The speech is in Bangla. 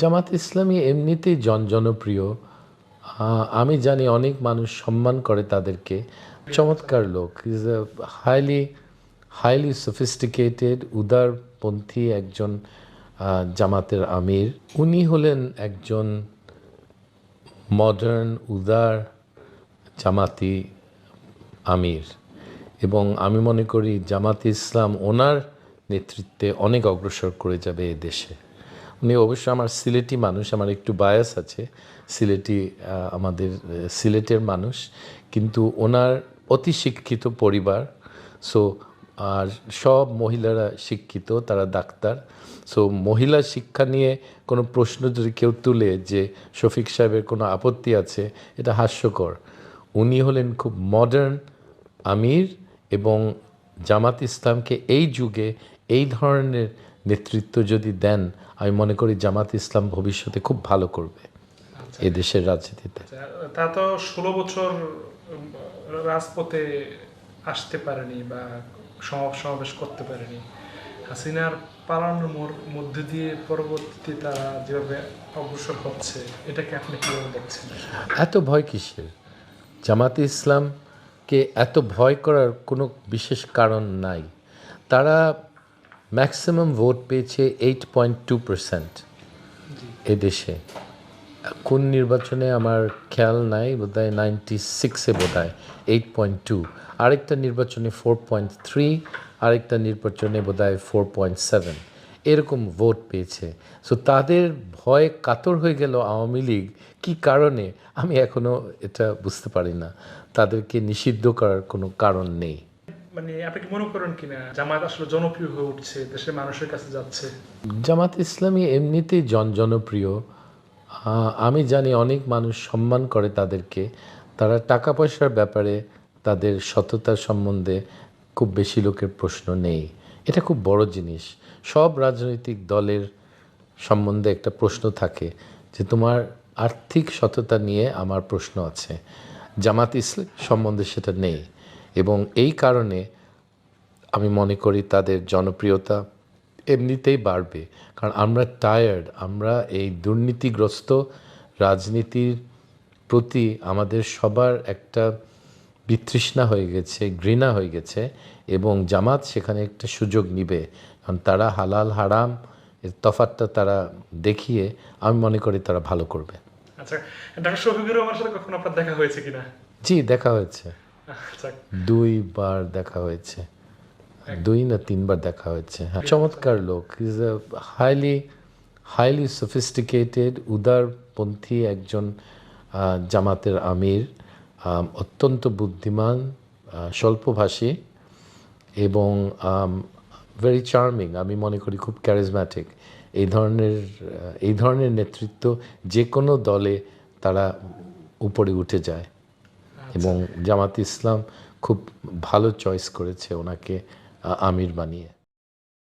জামাত ইসলামী এমনিতেই জনপ্রিয়। আমি জানি অনেক মানুষ সম্মান করে তাদেরকে। চমৎকার লোক। Is a highly highly sophisticated উদারপন্থী একজন জামাতের আমির। উনি হলেন একজন মডার্ন উদার জামাতি আমির এবং আমি মনে করি জামাতে ইসলাম ওনার নেতৃত্বে অনেক অগ্রসর করে যাবে এ দেশে। উনি অবশ্য আমার সিলেটি মানুষ, আমার একটু বায়াস আছে সিলেটি, আমাদের সিলেটের মানুষ, কিন্তু ওনার অতি শিক্ষিত পরিবার। সো আর সব মহিলারা শিক্ষিত, তারা ডাক্তার। সো মহিলা শিক্ষা নিয়ে কোনো প্রশ্ন যদি কেউ তুলে যে শফিক সাহেবের কোনো আপত্তি আছে, এটা হাস্যকর। উনি হলেন খুব মডার্ন আমির এবং জামাত ইসলামকে এই যুগে এই ধরনের নেতৃত্ব যদি দেন, আমি মনে করি জামাত ইসলাম ভবিষ্যতে খুব ভালো করবে এ দেশের রাজনীতিতে। তা তো 16 বছর রাজপথে আসতে পারেনি বা সমাবেশ করতে পারেনি। হাসিনার পালানোর মধ্যে দিয়ে পরবর্তীতে তারা যেভাবে অগ্রসর হচ্ছে, এটাকে আপনি কীভাবে দেখছেন? এত ভয় কিসের? জামাতে ইসলামকে এত ভয় করার কোনো বিশেষ কারণ নাই। তারা ম্যাক্সিমাম ভোট পেয়েছে 8.2% এ দেশে। কোন নির্বাচনে আমার খেয়াল নাই, বোধহয় 96-এ বোধহয় 8.2, আরেকটা নির্বাচনে 4.3, আরেকটা নির্বাচনে বোধহয় 4.7, এরকম ভোট পেয়েছে। সো তাদের ভয়ে কাতর হয়ে গেল আওয়ামী লীগ কী কারণে আমি এখনও এটা বুঝতে পারি না। তাদেরকে নিষিদ্ধ করার কোনো কারণ নেই। মানে আপনি কি মনে করেন কিনা জামায়াত আসলে জনপ্রিয় হয়ে উঠছে, দেশের মানুষের কাছে যাচ্ছে? জামাত ইসলামী এমনিতেই জনপ্রিয়। আমি জানি অনেক মানুষ সম্মান করে তাদেরকে। তারা টাকা পয়সার ব্যাপারে তাদের সততার সম্বন্ধে খুব বেশি লোকের প্রশ্ন নেই। এটা খুব বড় জিনিস। সব রাজনৈতিক দলের সম্বন্ধে একটা প্রশ্ন থাকে যে তোমার আর্থিক সততা নিয়ে আমার প্রশ্ন আছে। জামাত ইসলাম সম্বন্ধে সেটা নেই এবং এই কারণে আমি মনে করি তাদের জনপ্রিয়তা এমনিতেই বাড়বে। কারণ আমরা টায়ার্ড, আমরা এই দুর্নীতিগ্রস্ত রাজনীতির প্রতি আমাদের সবার একটা বিতৃষ্ণা হয়ে গেছে, ঘৃণা হয়ে গেছে এবং জামাত সেখানে একটা সুযোগ নিবে। কারণ তারা হালাল হারাম এর তফাৎটা তারা দেখিয়ে আমি মনে করি তারা ভালো করবে। আচ্ছা, ডাক্তার শফিকুর রহমানের সাথে কখনো আপনার দেখা হয়েছে কিনা? জি, দেখা হয়েছে। আচ্ছা, 2 বার দেখা হয়েছে, 2 না 3 বার দেখা হয়েছে। হ্যাঁ, চমৎকার লোক। ইজ এ হাইলি সফিস্টিকেটেড উদারপন্থী একজন জামাতের আমির। অত্যন্ত বুদ্ধিমান, স্বল্পভাষী এবং ভেরি চার্মিং। আমি মনে করি খুব ক্যারিজম্যাটিক। এই ধরনের নেতৃত্ব যে কোনো দলে তারা উপরে উঠে যায় এবং জামাত ইসলাম খুব ভালো চয়েস করেছে ওনাকে আমির বানিয়ে।